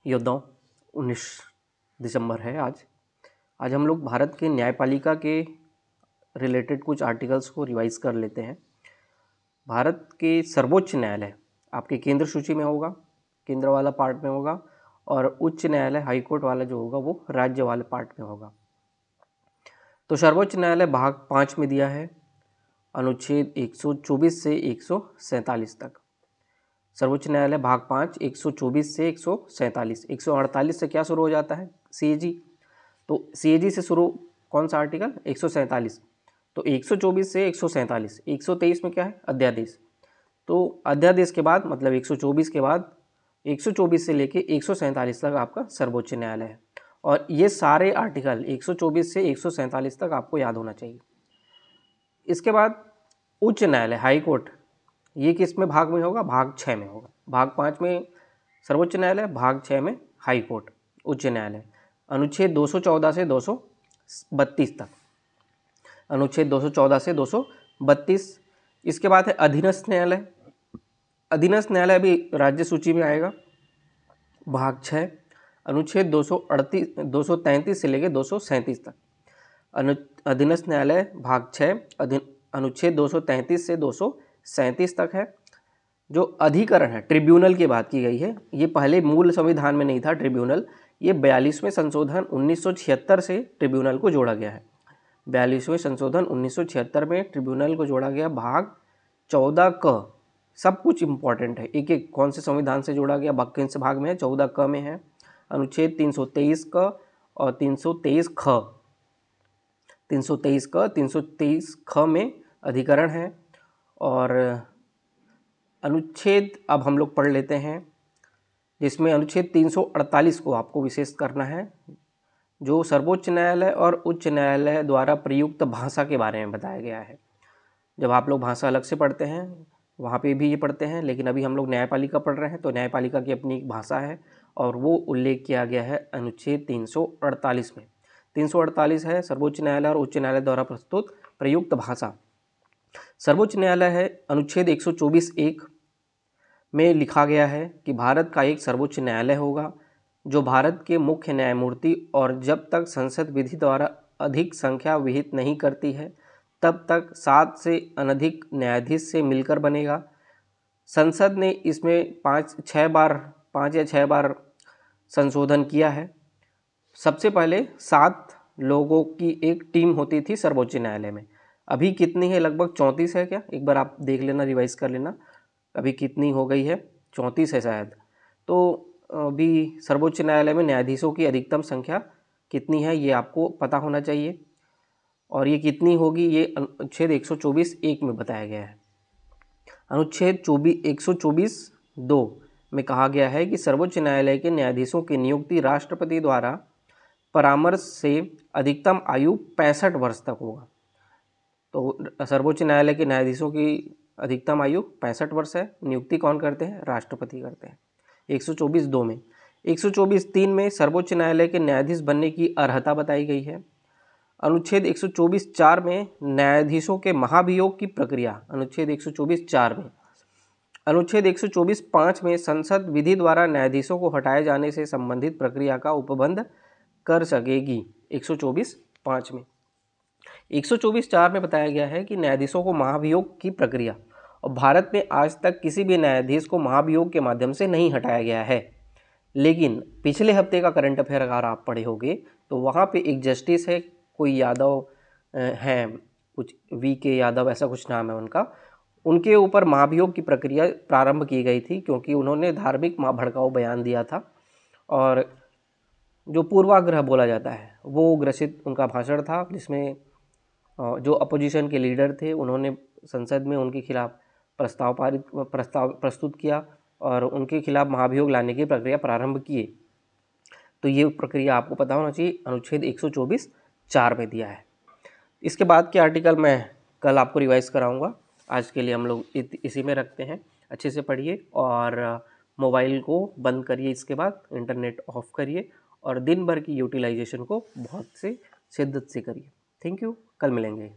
योद्धाओं 19 दिसंबर है आज हम लोग भारत के न्यायपालिका के रिलेटेड कुछ आर्टिकल्स को रिवाइज कर लेते हैं। भारत के सर्वोच्च न्यायालय आपके केंद्र सूची में होगा, केंद्र वाला पार्ट में होगा, और उच्च न्यायालय हाई कोर्ट वाला जो होगा वो राज्य वाले पार्ट में होगा। तो सर्वोच्च न्यायालय भाग 5 में दिया है अनुच्छेद 124 से 147 तक। सर्वोच्च न्यायालय भाग 5 124 से 147। 148 से क्या शुरू हो जाता है? CAG। तो CAG से शुरू कौन सा आर्टिकल? 147। तो 124 से 147। 123 में क्या है? अध्यादेश। तो अध्यादेश के बाद मतलब 124 के बाद 124 से लेके 147 तक आपका सर्वोच्च न्यायालय है। और ये सारे आर्टिकल 124 से 147 तक आपको याद होना चाहिए। इसके बाद उच्च न्यायालय हाई कोर्ट, ये किस में भाग में होगा? भाग 6 में होगा। भाग 5 में सर्वोच्च न्यायालय, भाग 6 में हाई कोर्ट उच्च न्यायालय। अनुच्छेद 214 से 232 तक, अनुच्छेद 214 से 232। इसके बाद है अधीनस्थ न्यायालय। अधीनस्थ न्यायालय भी राज्य सूची में आएगा। भाग 6 अनुच्छेद 233 से लेकर 237 तक। अधीनस्थ न्यायालय भाग 6 अनुच्छेद 233 से 237 तक है। जो अधिकरण है, ट्रिब्यूनल की बात की गई है। ये पहले मूल संविधान में नहीं था ट्रिब्यूनल, ये 42वें संशोधन 1976 से ट्रिब्यूनल को जोड़ा गया है। 42वें संशोधन 1976 में ट्रिब्यूनल को जोड़ा गया। भाग 14 क, सब कुछ इंपॉर्टेंट है, एक एक कौन से संविधान से जोड़ा गया, किन से भाग में है? 14 क में है। अनुच्छेद 323 क और 323 ख। 323 क 323 ख में अधिकरण है। और अनुच्छेद अब हम लोग पढ़ लेते हैं, जिसमें अनुच्छेद 348 को आपको विशेष करना है, जो सर्वोच्च न्यायालय और उच्च न्यायालय द्वारा प्रयुक्त भाषा के बारे में बताया गया है। जब आप लोग भाषा अलग से पढ़ते हैं वहाँ पे भी ये पढ़ते हैं, लेकिन अभी हम लोग न्यायपालिका पढ़ रहे हैं तो न्यायपालिका की अपनी एक भाषा है और वो उल्लेख किया गया है अनुच्छेद 348 में। 348 है सर्वोच्च न्यायालय और उच्च न्यायालय द्वारा प्रस्तुत प्रयुक्त भाषा। सर्वोच्च न्यायालय है अनुच्छेद 124(1) में लिखा गया है कि भारत का एक सर्वोच्च न्यायालय होगा जो भारत के मुख्य न्यायमूर्ति और जब तक संसद विधि द्वारा अधिक संख्या विहित नहीं करती है तब तक 7 से अनधिक न्यायाधीश से मिलकर बनेगा। संसद ने इसमें 5 या 6 बार संशोधन किया है। सबसे पहले 7 लोगों की एक टीम होती थी सर्वोच्च न्यायालय में। अभी कितनी है? लगभग 34 है क्या? एक बार आप देख लेना, रिवाइज कर लेना, अभी कितनी हो गई है? 34 है शायद। तो अभी सर्वोच्च न्यायालय में न्यायाधीशों की अधिकतम संख्या कितनी है ये आपको पता होना चाहिए, और ये कितनी होगी ये अनुच्छेद 124(1) में बताया गया है। अनुच्छेद 124(2) में कहा गया है कि सर्वोच्च न्यायालय के न्यायाधीशों की नियुक्ति राष्ट्रपति द्वारा परामर्श से अधिकतम आयु 65 वर्ष तक होगा। तो सर्वोच्च न्यायालय के न्यायाधीशों की अधिकतम आयु 65 वर्ष है। नियुक्ति कौन करते हैं? राष्ट्रपति करते हैं। 124(2) में। 124(3) में सर्वोच्च न्यायालय के न्यायाधीश बनने की अर्हता बताई गई है। अनुच्छेद 124(4) में न्यायाधीशों के महाभियोग की प्रक्रिया, अनुच्छेद 124(4) में। अनुच्छेद 124(5) में संसद विधि द्वारा न्यायाधीशों को हटाए जाने से संबंधित प्रक्रिया का उपबंध कर सकेगी। 124(5) में। 124(4) में बताया गया है कि न्यायाधीशों को महाभियोग की प्रक्रिया, और भारत में आज तक किसी भी न्यायाधीश को महाभियोग के माध्यम से नहीं हटाया गया है। लेकिन पिछले हफ्ते का करंट अफेयर अगर आप पढ़े होंगे तो वहाँ पे एक जस्टिस है, कोई यादव हैं, कुछ VK यादव ऐसा कुछ नाम है उनका, उनके ऊपर महाभियोग की प्रक्रिया प्रारंभ की गई थी क्योंकि उन्होंने धार्मिक भड़काऊ बयान दिया था और जो पूर्वाग्रह बोला जाता है वो ग्रसित उनका भाषण था, जिसमें जो अपोजिशन के लीडर थे उन्होंने संसद में उनके खिलाफ प्रस्ताव प्रस्तुत किया और उनके खिलाफ महाभियोग लाने की प्रक्रिया प्रारंभ किए। तो ये प्रक्रिया आपको पता होना चाहिए, अनुच्छेद 124(4) में दिया है। इसके बाद के आर्टिकल मैं कल आपको रिवाइज कराऊंगा। आज के लिए हम लोग इसी में रखते हैं। अच्छे से पढ़िए और मोबाइल को बंद करिए, इसके बाद इंटरनेट ऑफ करिए और दिन भर की यूटिलाइजेशन को बहुत से शिद्दत से करिए। थैंक यू, कल मिलेंगे।